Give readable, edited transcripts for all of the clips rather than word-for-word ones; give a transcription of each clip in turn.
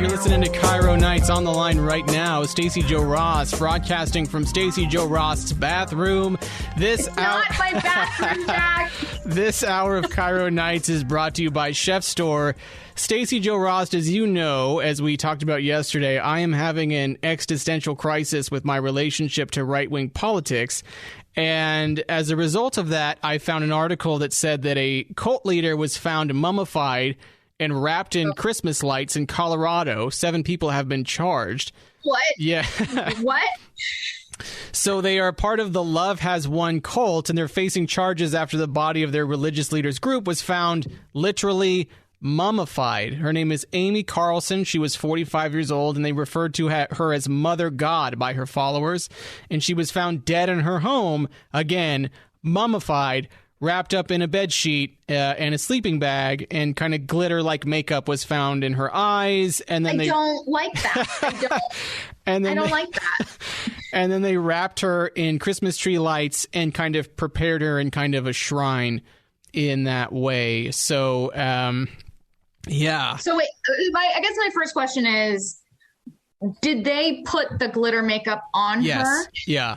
You're listening to KIRO Nights. On the line right now, Stacy Joe Rost, broadcasting from Stacy Joe Rost's bathroom. Not my bathroom, Jack. This hour of KIRO Nights is brought to you by Chef Store. Stacy Joe Rost, as you know, as we talked about yesterday, I am having an existential crisis with my relationship to right-wing politics. And as a result of that, I found an article that said that a cult leader was found mummified and wrapped in Christmas lights in Colorado. 7 people have been charged. What? Yeah. What? So they are part of the Love Has Won cult, and they're facing charges after the body of their religious leaders group was found literally mummified. Her name is Amy Carlson. She was 45 years old, and they referred to her as Mother God by her followers. And she was found dead in her home, again, mummified, wrapped up in a bed sheet and a sleeping bag, and kind of glitter-like makeup was found in her eyes. And then I don't like that. I don't like that. And then they wrapped her in Christmas tree lights and kind of prepared her in kind of a shrine in that way. So, yeah. So wait, I guess my first question is, did they put the glitter makeup on her? Yeah.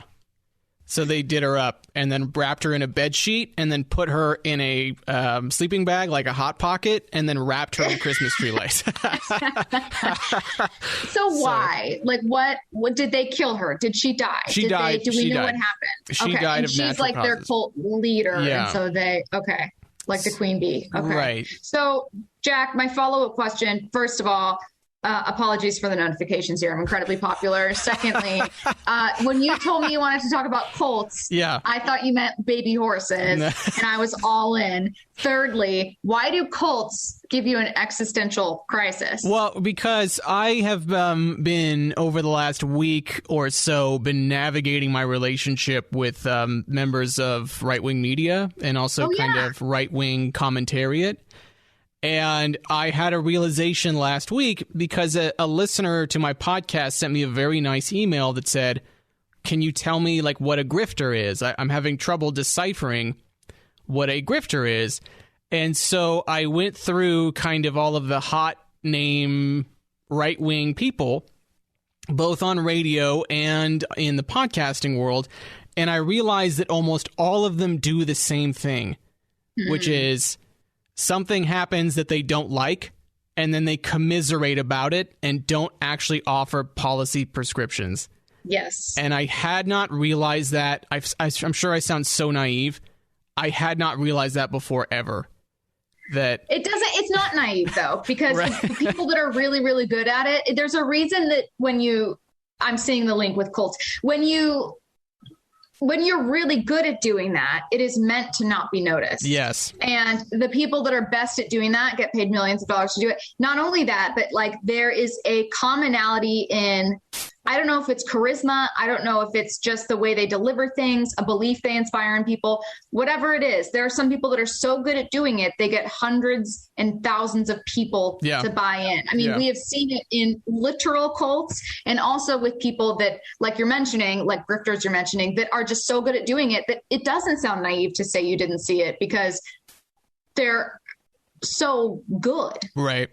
So they did her up and then wrapped her in a bed sheet and then put her in a sleeping bag, like a Hot Pocket, and then wrapped her in Christmas tree lights. So why? Like, what did they kill her? Did she die? She died. Do we know died. what happened? She died of natural she's like causes. their cult leader. Yeah. And so like the queen bee. Okay. Right. So, Jack, my follow-up question, first of all, apologies for the notifications here. I'm incredibly popular. Secondly, when you told me you wanted to talk about cults, I thought you meant baby horses, and I was all in. Thirdly, why do cults give you an existential crisis? Well, because I have been, over the last week or so, been navigating my relationship with members of right-wing media and also kind of right-wing commentariat. And I had a realization last week because a listener to my podcast sent me a very nice email that said, can you tell me like what a grifter is? I'm having trouble deciphering what a grifter is. And so I went through kind of all of the hot name right-wing people, both on radio and in the podcasting world. And I realized that almost all of them do the same thing, which is something happens that they don't like, and then they commiserate about it and don't actually offer policy prescriptions. Yes. And I had not realized that. I'm sure I sound so naive. I had not realized that before ever. That it's not naive though, because the people that are really, really good at it, there's a reason that I'm seeing the link with cults. When you're really good at doing that, it is meant to not be noticed. Yes. And the people that are best at doing that get paid millions of dollars to do it. Not only that, but like there is a commonality in, I don't know if it's charisma. I don't know if it's just the way they deliver things, a belief they inspire in people, whatever it is. There are some people that are so good at doing it, they get hundreds and thousands of people to buy in. I mean, we have seen it in literal cults and also with people that, like you're mentioning, like grifters you're mentioning, that are just so good at doing it that it doesn't sound naive to say you didn't see it because they're so good. Right.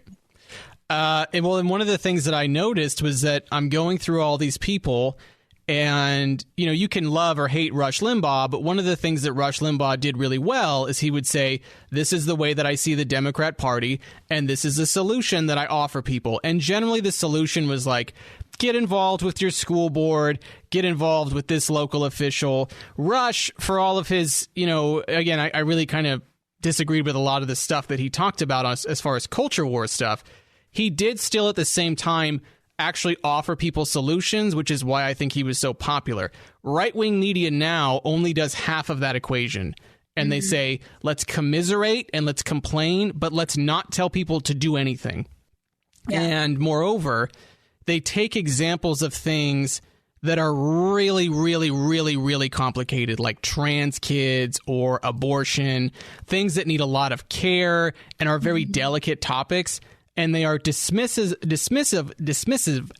And one of the things that I noticed was that I'm going through all these people and, you know, you can love or hate Rush Limbaugh, but one of the things that Rush Limbaugh did really well is he would say, this is the way that I see the Democrat Party, and this is the solution that I offer people. And generally the solution was like, get involved with your school board, get involved with this local official. Rush, for all of his, you know, again, I really kind of disagreed with a lot of the stuff that he talked about as far as culture war stuff. He did still at the same time actually offer people solutions, which is why I think he was so popular. Right-wing media now only does half of that equation. And they say, let's commiserate and let's complain, but let's not tell people to do anything. Yeah. And moreover, they take examples of things that are really, really, really, really complicated, like trans kids or abortion, things that need a lot of care and are very delicate topics. And they are dismissive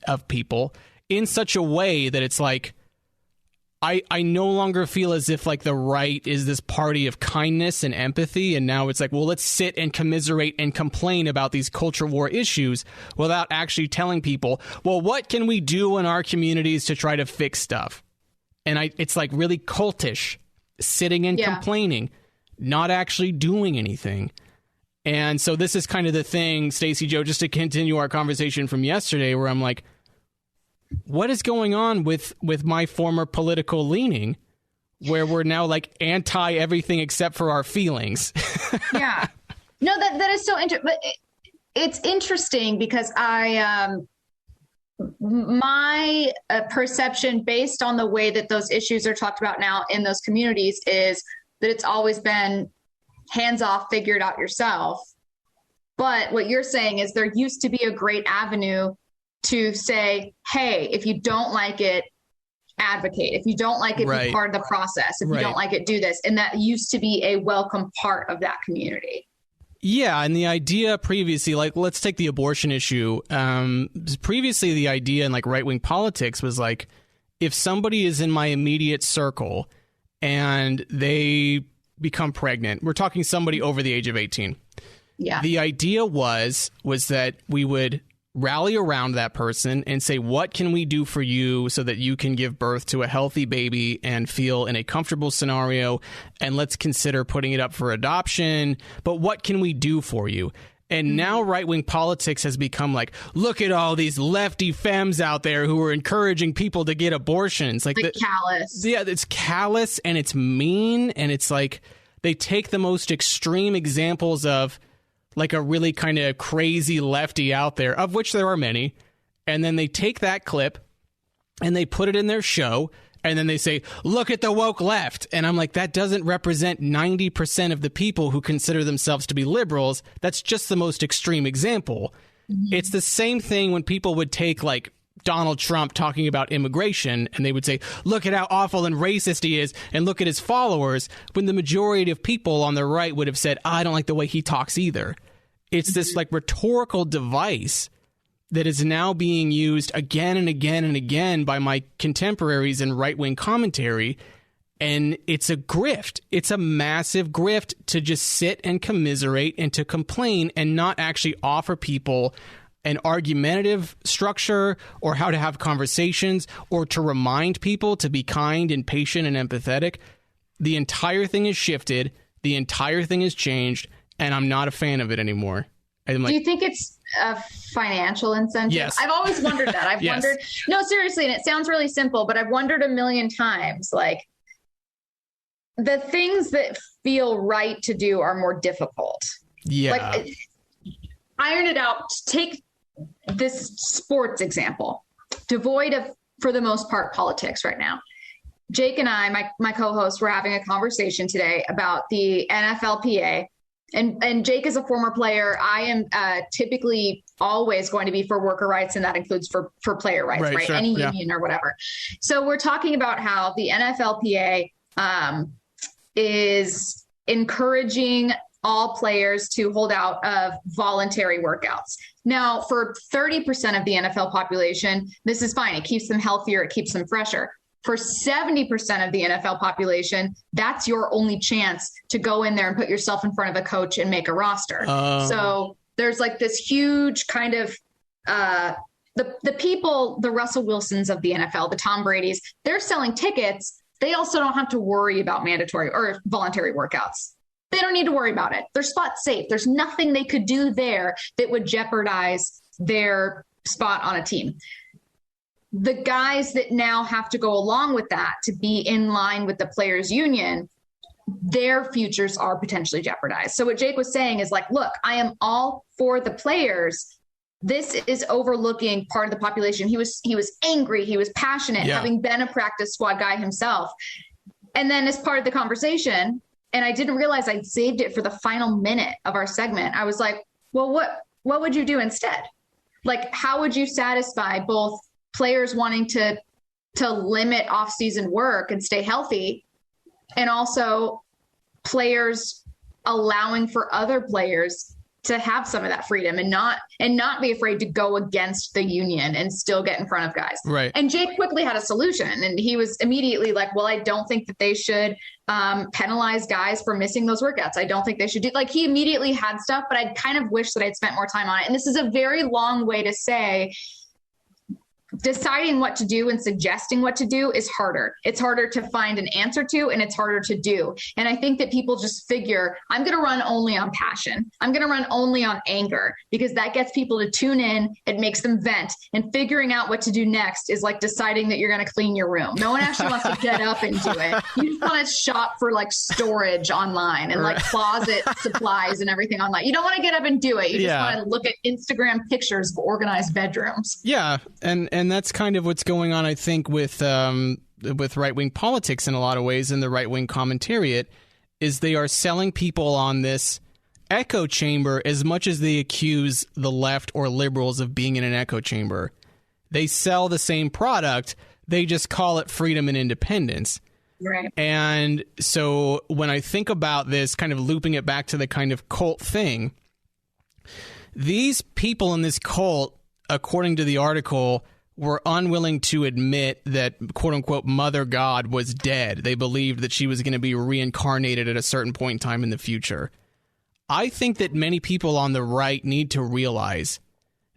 of people in such a way that it's like, I no longer feel as if like the right is this party of kindness and empathy. And now it's like, well, let's sit and commiserate and complain about these culture war issues without actually telling people, well, what can we do in our communities to try to fix stuff? And it's like really cultish, sitting and complaining, not actually doing anything. And so this is kind of the thing, Stacy, Joe, just to continue our conversation from yesterday, where I'm like, what is going on with my former political leaning, where we're now like anti everything except for our feelings? Yeah, no, that is so interesting. But it's interesting because my perception based on the way that those issues are talked about now in those communities is that it's always been hands off, figure it out yourself. But what you're saying is there used to be a great avenue to say, hey, if you don't like it, advocate. If you don't like it, be part of the process. If you don't like it, do this. And that used to be a welcome part of that community. Yeah. And the idea previously, like, let's take the abortion issue. Previously, the idea in like right-wing politics was like, if somebody is in my immediate circle and they become pregnant, we're talking somebody over the age of 18. Yeah. The idea was that we would rally around that person and say, what can we do for you so that you can give birth to a healthy baby and feel in a comfortable scenario? And let's consider putting it up for adoption. But what can we do for you? And now right-wing politics has become like, look at all these lefty femmes out there who are encouraging people to get abortions. Like callous. Yeah, it's callous and it's mean. And it's like they take the most extreme examples of like a really kind of crazy lefty out there, of which there are many. And then they take that clip and they put it in their show. And then they say, look at the woke left. And I'm like, that doesn't represent 90% of the people who consider themselves to be liberals. That's just the most extreme example. Mm-hmm. It's the same thing when people would take like Donald Trump talking about immigration and they would say, look at how awful and racist he is and look at his followers, when the majority of people on the right would have said, I don't like the way he talks either. It's this like rhetorical device that is now being used again and again and again by my contemporaries in right-wing commentary. And it's a grift. It's a massive grift to just sit and commiserate and to complain and not actually offer people an argumentative structure or how to have conversations or to remind people to be kind and patient and empathetic. The entire thing is shifted. The entire thing has changed. And I'm not a fan of it anymore. Do you think it's a financial incentive? Yes. I've always wondered that. I've wondered, no, seriously, and it sounds really simple, but I've wondered a million times, like, the things that feel right to do are more difficult. Yeah. Like, iron it out. Take this sports example, devoid of, for the most part, politics right now. Jake and I, my co-host, were having a conversation today about the NFLPA. And Jake is a former player. I am typically always going to be for worker rights, and that includes for player rights, right? Sure. Any union or whatever. So we're talking about how the NFLPA is encouraging all players to hold out of voluntary workouts. Now, for 30% of the NFL population, this is fine. It keeps them healthier. It keeps them fresher. For 70% of the NFL population, that's your only chance to go in there and put yourself in front of a coach and make a roster. So there's like this huge kind of the people, the Russell Wilsons of the NFL, the Tom Bradys, they're selling tickets. They also don't have to worry about mandatory or voluntary workouts. They don't need to worry about it. They're spot safe. There's nothing they could do there that would jeopardize their spot on a team. The guys that now have to go along with that to be in line with the players union, their futures are potentially jeopardized. So what Jake was saying is like, look, I am all for the players. This is overlooking part of the population. He was angry. He was passionate, having been a practice squad guy himself. And then as part of the conversation, and I didn't realize I'd saved it for the final minute of our segment, I was like, well, what would you do instead? Like, how would you satisfy both players wanting to limit off-season work and stay healthy, and also players allowing for other players to have some of that freedom and not be afraid to go against the union and still get in front of guys. Right. And Jake quickly had a solution, and he was immediately like, well, I don't think that they should penalize guys for missing those workouts. I don't think they should do, like, he immediately had stuff, but I kind of wish that I'd spent more time on it. And this is a very long way to say deciding what to do and suggesting what to do is harder. It's harder to find an answer to, and it's harder to do. And I think that people just figure, I'm going to run only on passion. I'm going to run only on anger, because that gets people to tune in. It makes them vent, and figuring out what to do next is like deciding that you're going to clean your room. No one actually wants to get up and do it. You just want to shop for like storage online and like closet supplies and everything online. You don't want to get up and do it. You just want to look at Instagram pictures of organized bedrooms. Yeah. And that's kind of what's going on, I think, with right-wing politics in a lot of ways, and the right-wing commentariat, is they are selling people on this echo chamber as much as they accuse the left or liberals of being in an echo chamber. They sell the same product. They just call it freedom and independence. Right. And so when I think about this, kind of looping it back to the kind of cult thing, these people in this cult, according to the article, were unwilling to admit that, quote unquote, Mother God was dead. They believed that she was going to be reincarnated at a certain point in time in the future. I think that many people on the right need to realize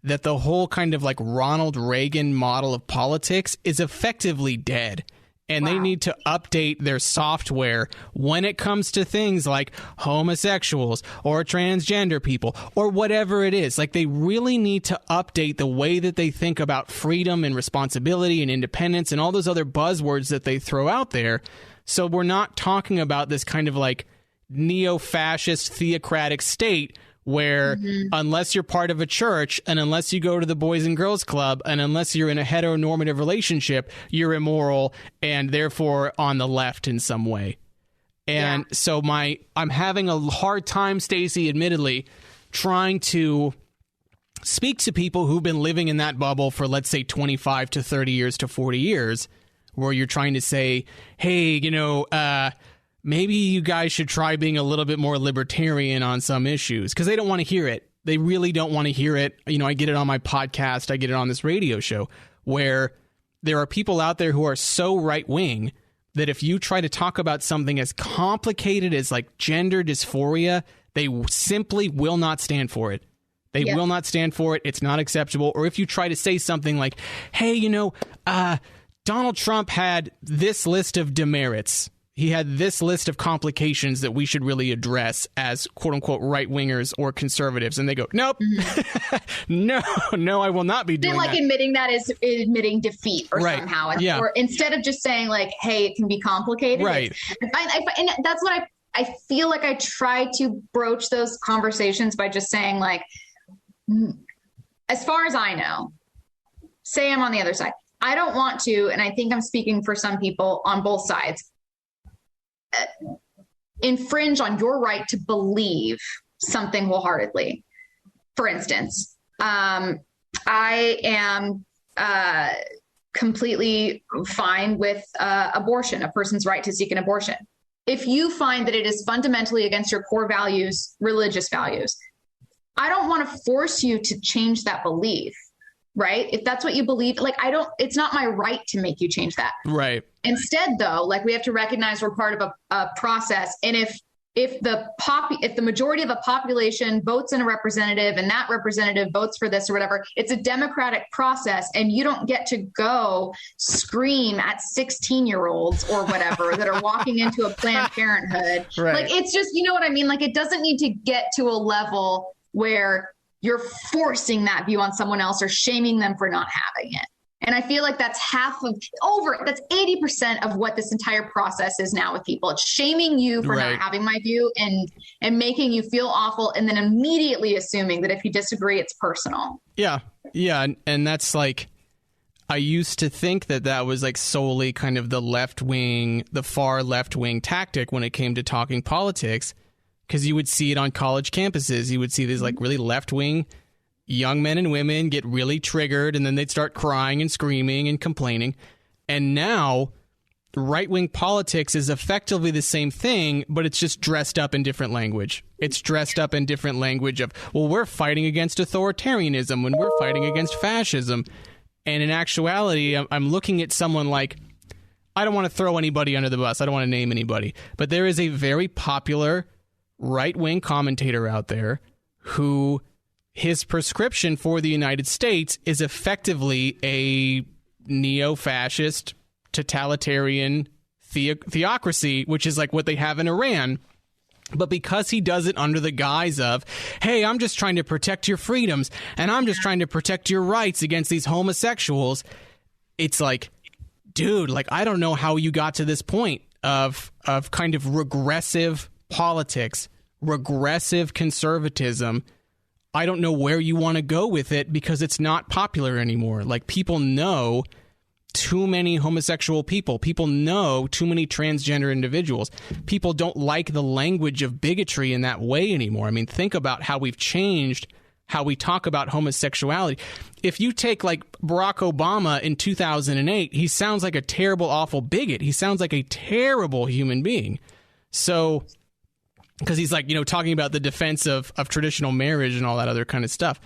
that the whole kind of like Ronald Reagan model of politics is effectively dead. And they need to update their software when it comes to things like homosexuals or transgender people or whatever it is. Like, they really need to update the way that they think about freedom and responsibility and independence and all those other buzzwords that they throw out there. So we're not talking about this kind of like neo-fascist theocratic state where unless you're part of a church and unless you go to the Boys and Girls Club and unless you're in a heteronormative relationship, you're immoral and therefore on the left in some way. And so I'm having a hard time, Stacy, admittedly, trying to speak to people who've been living in that bubble for, let's say, 25 to 30 years to 40 years, where you're trying to say, hey, maybe you guys should try being a little bit more libertarian on some issues, because they don't want to hear it. They really don't want to hear it. I get it on my podcast. I get it on this radio show, where there are people out there who are so right wing that if you try to talk about something as complicated as like gender dysphoria, they simply will not stand for it. They will not stand for it. It's not acceptable. Or if you try to say something like, hey, Donald Trump had this list of demerits. He had this list of complications that we should really address as quote unquote right wingers or conservatives. And they go, nope, no, I will not be doing that. They're like admitting that is admitting defeat or somehow. Or instead of just saying like, hey, it can be complicated. Right. And that's what I feel like I try to broach those conversations by just saying like, as far as I know, say I'm on the other side. I don't want to, and I think I'm speaking for some people on both sides, infringe on your right to believe something wholeheartedly. For instance, I am completely fine with abortion, a person's right to seek an abortion. If you find that it is fundamentally against your core values, religious values, I don't want to force you to change that belief. Right? If that's what you believe, like, it's not my right to make you change that. Right. Instead, though, like, we have to recognize we're part of a process. And if the majority of a population votes in a representative and that representative votes for this or whatever, it's a democratic process, and you don't get to go scream at 16-year-olds or whatever that are walking into a Planned Parenthood. Right. Like, it's just, you know what I mean? Like, it doesn't need to get to a level where you're forcing that view on someone else or shaming them for not having it. And I feel like that's that's 80% of what this entire process is now with people. It's shaming you for not having my view and making you feel awful, and then immediately assuming that if you disagree, it's personal. Yeah. Yeah. And that's like, I used to think that was like solely kind of the far left wing tactic when it came to talking politics. Because you would see it on college campuses. You would see these like really left-wing young men and women get really triggered, and then they'd start crying and screaming and complaining. And now right-wing politics is effectively the same thing, but it's just dressed up in different language. It's dressed up in different language of, well, we're fighting against authoritarianism when we're fighting against fascism. And in actuality, I'm looking at someone like, I don't want to throw anybody under the bus. I don't want to name anybody. But there is a very popular right-wing commentator out there who his prescription for the United States is effectively a neo-fascist, totalitarian theocracy, which is like what they have in Iran. But because he does it under the guise of, hey, I'm just trying to protect your freedoms and I'm just trying to protect your rights against these homosexuals, it's like, dude, like, I don't know how you got to this point of kind of regressive politics, regressive conservatism. I don't know where you want to go with it because it's not popular anymore. Like, people know too many homosexual people. People know too many transgender individuals. People don't like the language of bigotry in that way anymore. I mean, think about how we've changed how we talk about homosexuality. If you take like Barack Obama in 2008, he sounds like a terrible, awful bigot. He sounds like a terrible human being. So, because he's like, you know, talking about the defense of traditional marriage and all that other kind of stuff.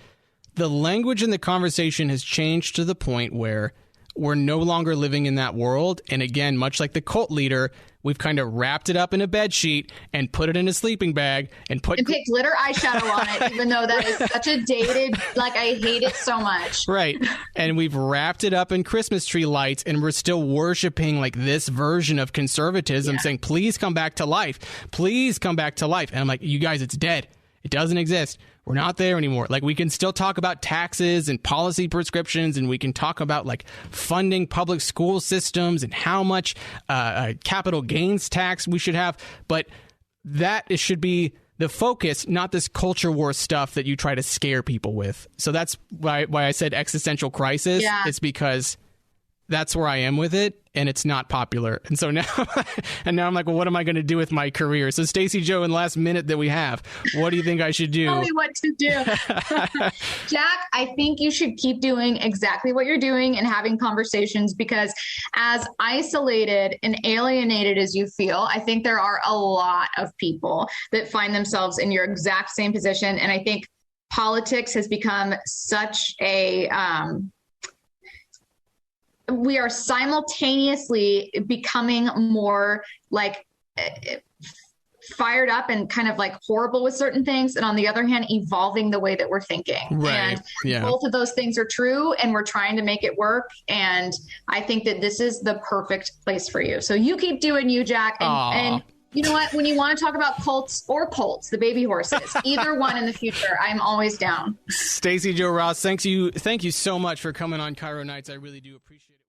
The language in the conversation has changed to the point where we're no longer living in that world. And again, much like the cult leader, we've kind of wrapped it up in a bed sheet and put it in a sleeping bag and picked glitter eyeshadow on it, even though that is such a dated, like, I hate it so much. Right. And we've wrapped it up in Christmas tree lights and we're still worshiping like this version of conservatism, saying, please come back to life. Please come back to life. And I'm like, you guys, it's dead. It doesn't exist. We're not there anymore. Like, we can still talk about taxes and policy prescriptions, and we can talk about like funding public school systems and how much capital gains tax we should have. But that should be the focus, not this culture war stuff that you try to scare people with. So that's why I said existential crisis. Yeah. It's because that's where I am with it, and it's not popular. And so now, I'm like, well, what am I going to do with my career? So, Stacy Joe, in the last minute that we have, what do you think I should do? Tell me what to do. Jack, I think you should keep doing exactly what you're doing and having conversations, because as isolated and alienated as you feel, I think there are a lot of people that find themselves in your exact same position. And I think politics has become such a we are simultaneously becoming more like fired up and kind of like horrible with certain things. And on the other hand, evolving the way that we're thinking. Right. And both of those things are true, and we're trying to make it work. And I think that this is the perfect place for you. So you keep doing you, Jack. And you know what? When you want to talk about cults, the baby horses, either one in the future, I'm always down. Stacy Joe Rost, thank you so much for coming on KIRO Nights. I really do appreciate it.